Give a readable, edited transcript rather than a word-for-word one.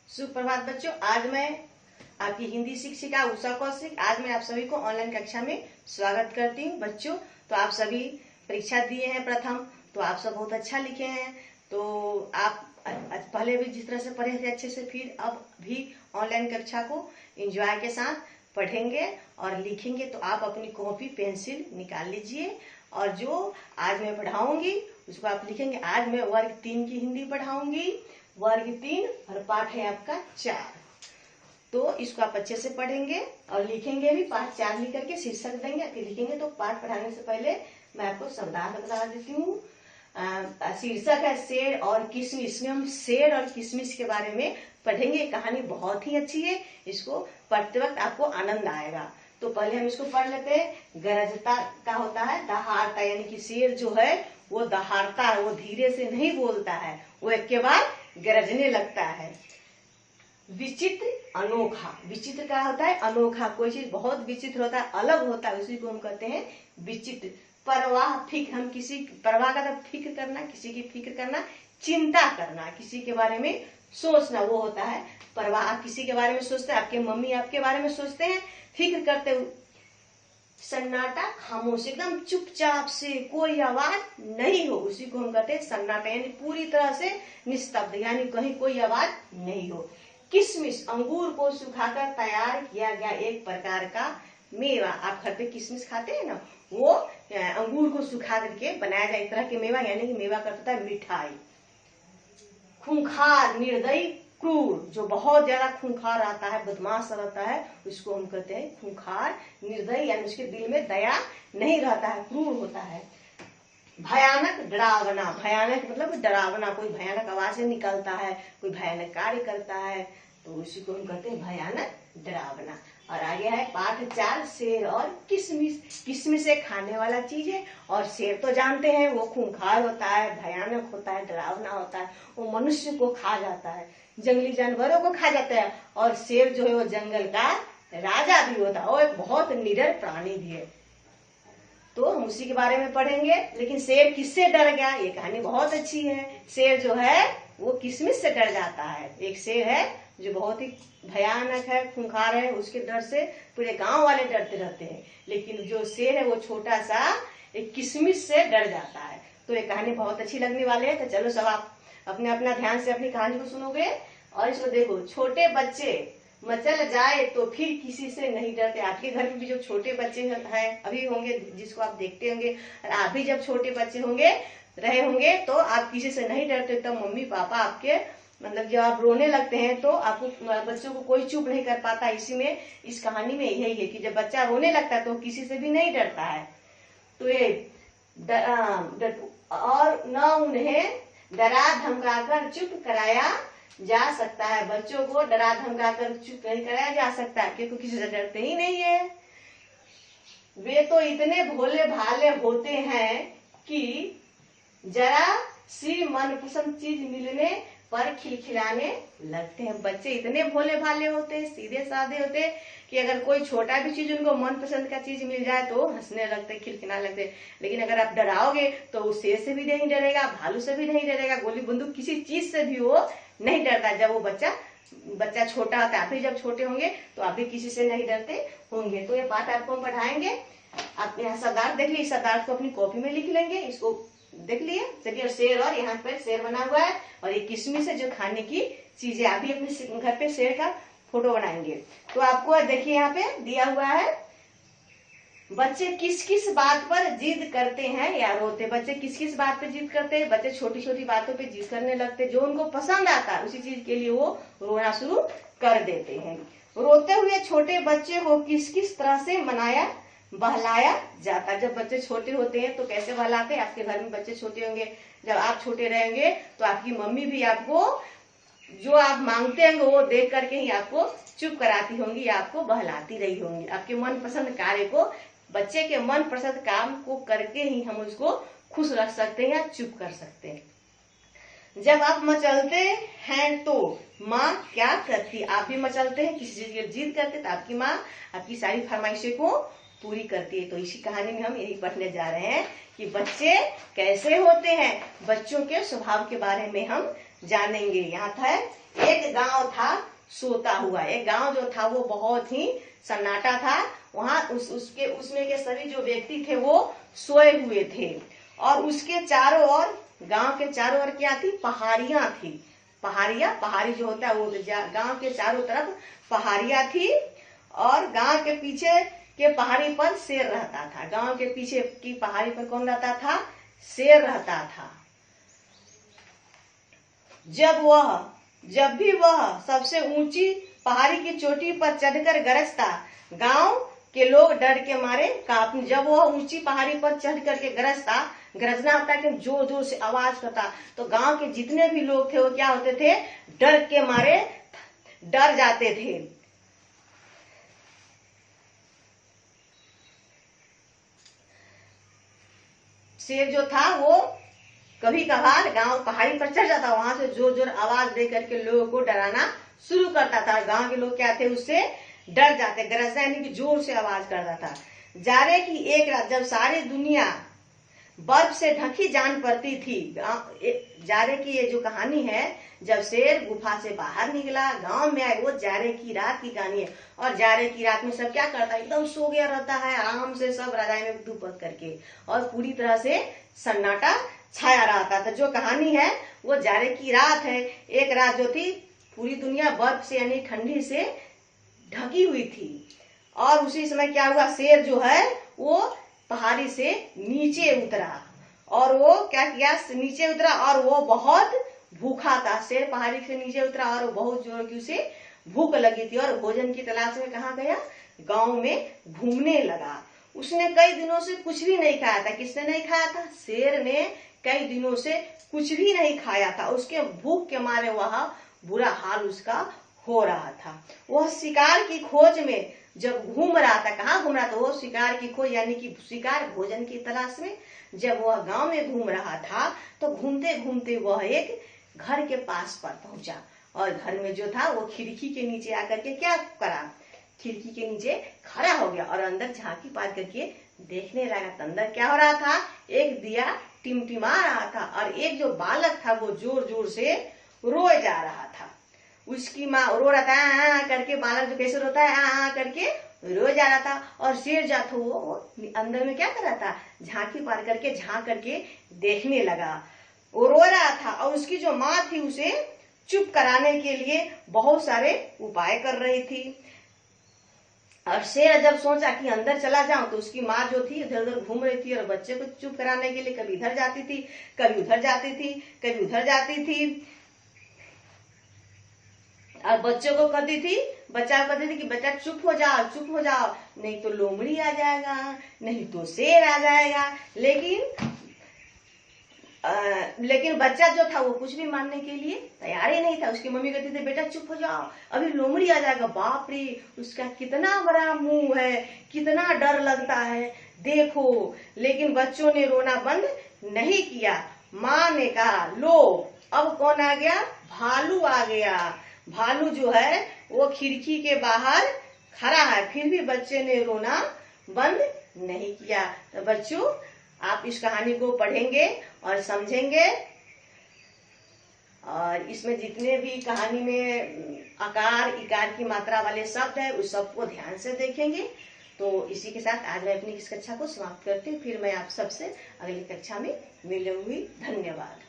सुप्रभात बच्चों, आज मैं आपकी हिंदी शिक्षिका उषा कौशिक। आज मैं आप सभी को ऑनलाइन कक्षा में स्वागत करती हूँ। बच्चों, तो आप सभी परीक्षा दिए हैं प्रथम, तो आप सब बहुत अच्छा लिखे हैं। तो आप पहले भी जिस तरह से पढ़े थे अच्छे से, फिर अब भी ऑनलाइन कक्षा को एंजॉय के साथ पढ़ेंगे और लिखेंगे। तो आप अपनी कॉपी पेंसिल निकाल लीजिए और जो आज मैं पढ़ाऊंगी उसको आप लिखेंगे। आज मैं वर्ग 3 की हिंदी पढ़ाऊंगी, वर्ग 3 और पाठ है आपका 4। तो इसको आप अच्छे से पढ़ेंगे और लिखेंगे भी। पाठ 4 लिख करके शीर्षक देंगे, फिर लिखेंगे। तो पाठ पढ़ाने से पहले मैं आपको शब्दार्थ बता देती हूँ। शीर्षक है सेर और किशमिश। इसमें हम सेर और किशमिश के बारे में पढ़ेंगे। कहानी बहुत ही अच्छी है, इसको पढ़ते वक्त आपको आनंद आएगा। तो पहले हम इसको पढ़ लेते हैं। गरजता का होता है दहाड़ता, यानी कि शेर जो है वो दहाड़ता है, वो धीरे से नहीं बोलता है, वो एक के बाद गरजने लगता है। विचित्र अनोखा, विचित्र का होता है अनोखा, कोई चीज बहुत विचित्र होता है, अलग होता है, उसी को हम कहते हैं विचित्र। परवाह फिक्र, हम किसी परवाह का फिक्र करना, किसी की फिक्र करना, चिंता करना, किसी के बारे में सोचना, वो होता है परवाह। आप किसी के बारे में सोचते हैं, आपके मम्मी आपके बारे में सोचते हैं, फिक्र करते हुए। सन्नाटा खामोश, एकदम चुपचाप से, कोई आवाज नहीं हो, उसी को हम कहते हैं सन्नाटा, यानी पूरी तरह से निस्तब्ध, यानी कहीं कोई आवाज नहीं हो। किशमिश, अंगूर को सुखाकर तैयार किया गया एक प्रकार का मेवा। आप घर पे किशमिश खाते हैं ना, वो अंगूर को सुखा करके बनाया जाए एक तरह के मेवा, यानी कि मेवा का होता है मिठाई। खूंखार, निर्दयी, क्रूर, जो बहुत ज्यादा खूंखार आता है, बदमाश रहता है, उसको हम कहते हैं खूंखार। निर्दयी यानी उसके दिल में दया नहीं रहता है, क्रूर होता है। भयानक, डरावना, भयानक मतलब डरावना, कोई भयानक आवाज से निकलता है, कोई भयानक कार्य करता है, तो उसी को हम कहते हैं भयानक, डरावना। और आगे है पाठ 4, शेर और किशमिश। किशमिश एक खाने वाला चीज है और शेर तो जानते हैं वो खूंखार होता है, भयानक होता है, डरावना होता है, वो मनुष्य को खा जाता है, जंगली जानवरों को खा जाता है। और शेर जो है वो जंगल का राजा भी होता है, वो एक बहुत निडर प्राणी भी है। तो हम उसी के बारे में पढ़ेंगे। लेकिन शेर किससे डर गया, ये कहानी बहुत अच्छी है। शेर जो है वो किशमिश से डर जाता है। एक शेर है जो बहुत ही भयानक है, खूंखार है, उसके डर से पूरे गांव वाले डरते रहते हैं। लेकिन जो शेर है वो छोटा सा एक किशमिश से डर जाता है। तो ये कहानी बहुत अच्छी लगने वाली है। तो चलो सब आप अपने अपना ध्यान से अपनी कहानी को सुनोगे। और इसको देखो, छोटे बच्चे मचल जाए तो फिर किसी से नहीं डरते। आपके घर में भी जो छोटे बच्चे हैं अभी होंगे, जिसको आप देखते होंगे, और आप भी जब छोटे बच्चे होंगे रहे होंगे तो आप किसी से नहीं डरते। तब मम्मी पापा आपके मतलब जब आप रोने लगते हैं तो आपको बच्चों को कोई चुप नहीं कर पाता। इसी में इस कहानी में यही है कि जब बच्चा रोने लगता है तो किसी से भी नहीं डरता है। तो ये और न उन्हें डरा धमकाकर चुप कराया जा सकता है। बच्चों को डरा धमकाकर चुप नहीं कराया जा सकता क्योंकि किसी से डरते ही नहीं है। वे तो इतने भोले भाले होते हैं कि जरा सी मनपसंद चीज मिलने पर खिलखिलाने लगते हैं। बच्चे इतने भोले भाले होते हैं, सीधे साधे होते हैं कि अगर कोई छोटा भी चीज उनको मनपसंद का चीज मिल जाए तो हंसने लगते, खिलखिलाने लगते। लेकिन अगर आप डराओगे तो वो शेर से भी नहीं डरेगा, भालू से भी नहीं डरेगा, गोली बंदूक किसी चीज से भी वो नहीं डरता। जब वो बच्चा छोटा होता है, आप भी जब छोटे होंगे तो आप भी किसी से नहीं डरते होंगे। तो ये बात आपको हम पढ़ाएंगे। आप यहाँ शब्दार्थ देख लीजिए, शब्दार्थ को अपनी कॉपी में लिख लेंगे। इसको देख लिए, चलिए। शेर, और यहाँ पर शेर बना हुआ है और ये किशमिश है जो खाने की चीज है। आप भी अपने घर पे शेर का फोटो बनाएंगे। तो आपको देखिए यहाँ पे दिया हुआ है, बच्चे किस किस बात पर जिद करते हैं या रोते। बच्चे किस किस बात पर जिद करते हैं, बच्चे छोटी छोटी बातों पे जिद करने लगते हैं। जो उनको पसंद आता है उसी चीज के लिए वो रोना शुरू कर देते हैं। रोते हुए छोटे बच्चे को किस किस तरह से मनाया बहलाया जाता है। जब बच्चे छोटे होते हैं तो कैसे बहलाते हैं। आपके घर में बच्चे छोटे होंगे, जब आप छोटे रहेंगे तो आपकी मम्मी भी आपको जो आप मांगते होंगे वो देख करके ही आपको चुप कराती होंगी या आपको बहलाती रही होंगी। आपके मनपसंद कार्य को, बच्चे के मनपसंद काम को करके ही हम उसको खुश रख सकते हैं या चुप कर सकते हैं। जब आप मचलते हैं तो माँ क्या करती। आप भी मचलते हैं, किसी चीज की जिद करते तो आपकी माँ आपकी सारी फरमाइशों को पूरी करती है। तो इसी कहानी में हम यही पढ़ने जा रहे हैं कि बच्चे कैसे होते हैं, बच्चों के स्वभाव के बारे में हम जानेंगे। यहाँ था एक गांव था सोता हुआ। एक गांव जो था वो बहुत ही सन्नाटा था, वहां उसमें के सभी जो व्यक्ति थे वो सोए हुए थे, और उसके चारों ओर, गांव के चारों ओर क्या थी, पहाड़ियां थी। पहाड़ी जो होता है वो, गांव के चारों तरफ पहाड़ियां थी, और गांव के पीछे के पहाड़ी पर शेर रहता था। गांव के पीछे की पहाड़ी पर कौन रहता था, शेर रहता था। जब भी वह सबसे ऊंची पहाड़ी की चोटी पर चढ़कर गरजता, गांव के लोग डर के मारे कांपने। जब वह ऊंची पहाड़ी पर चढ़ करके गरजता, गरजना होता है कि जोर जोर से आवाज करता, तो गांव के जितने भी लोग थे वो क्या होते थे, डर के मारे डर जाते थे। शेर जो था वो कभी कभार गांव पहाड़ी पर चढ़ जाता, वहां से जोर जोर आवाज दे करके लोगों को डराना शुरू करता था। गांव के लोग क्या थे, उससे डर जाते। गरजना यानी कि जोर से आवाज करता था। जाड़े की एक रात जब सारी दुनिया बर्फ से ढकी जान पड़ती थी, जाड़े की ये जो कहानी है, जब शेर गुफा से बाहर निकला, गांव में आए, वो जाड़े की रात की कहानी है। और जाड़े की रात में सब क्या करता है, एकदम सो गया रहता है आराम से, सब रजाई में दुपक करके, और पूरी तरह से सन्नाटा छाया रहता था। जो कहानी है वो जाड़े की रात है। एक रात जो थी पूरी दुनिया बर्फ से यानी ठंडी से ढकी हुई थी, और उसी समय क्या हुआ, शेर जो है वो पहाड़ी से नीचे उतरा, और वो क्या किया, नीचे उतरा और वो बहुत भूखा था। शेर पहाड़ी से नीचे उतरा और वो बहुत जोर की उसे भूख लगी थी, और भोजन की तलाश में कहाँ गया, गांव में घूमने लगा। उसने कई दिनों से कुछ भी नहीं खाया था। किसने नहीं खाया था, शेर ने कई दिनों से कुछ भी नहीं खाया था। उसके भूख के मारे वह बुरा हाल उसका हो रहा था। वह शिकार की खोज में जब घूम रहा था, कहाँ घूम रहा था, वो शिकार की खोज यानी कि शिकार भोजन की तलाश में जब वह गांव में घूम रहा था, तो घूमते घूमते वह एक घर के पास पर पहुंचा, और घर में जो था वो खिड़की के नीचे आकर के क्या करा, खिड़की के नीचे खड़ा हो गया और अंदर झांकी पार करके देखने लगा। तो अंदर क्या हो रहा था, एक दिया टिमटिमा रहा था, और एक जो बालक था वो जोर जोर से रोए जा रहा था। उसकी माँ रो रहा था आ करके, बालक जो कैसे रोता है आ करके रो जा रहा था, और शेर जा था वो अंदर में क्या कर रहा था, झांकी पार करके झांक करके देखने लगा। वो रो रहा था, और उसकी जो माँ थी उसे चुप कराने के लिए बहुत सारे उपाय कर रही थी। और शेर जब सोचा कि अंदर चला जाऊं, तो उसकी माँ जो थी इधर उधर घूम रही थी, और बच्चे को चुप कराने के लिए कभी इधर जाती थी, कभी उधर जाती थी, कभी उधर जाती थी, और बच्चों को कहती थी, बच्चा को कहती थी कि बच्चा चुप हो जाओ, चुप हो जाओ, नहीं तो लोमड़ी आ जाएगा, नहीं तो शेर आ जाएगा। लेकिन बच्चा जो था वो कुछ भी मानने के लिए तैयार ही नहीं था। उसकी मम्मी कहती थी बेटा चुप हो जाओ, अभी लोमड़ी आ जाएगा। बाप रे, उसका कितना बड़ा मुंह है, कितना डर लगता है देखो। लेकिन बच्चों ने रोना बंद नहीं किया। माँ ने कहा लो अब कौन आ गया, भालू आ गया। भालू जो है वो खिड़की के बाहर खड़ा है, फिर भी बच्चे ने रोना बंद नहीं किया। तो बच्चों आप इस कहानी को पढ़ेंगे और समझेंगे, और इसमें जितने भी कहानी में आकार इकार की मात्रा वाले शब्द है उस सबको ध्यान से देखेंगे। तो इसी के साथ आज मैं अपनी इस कक्षा को समाप्त करती हूँ। फिर मैं आप सबसे अगली कक्षा में मिलूंगी। धन्यवाद।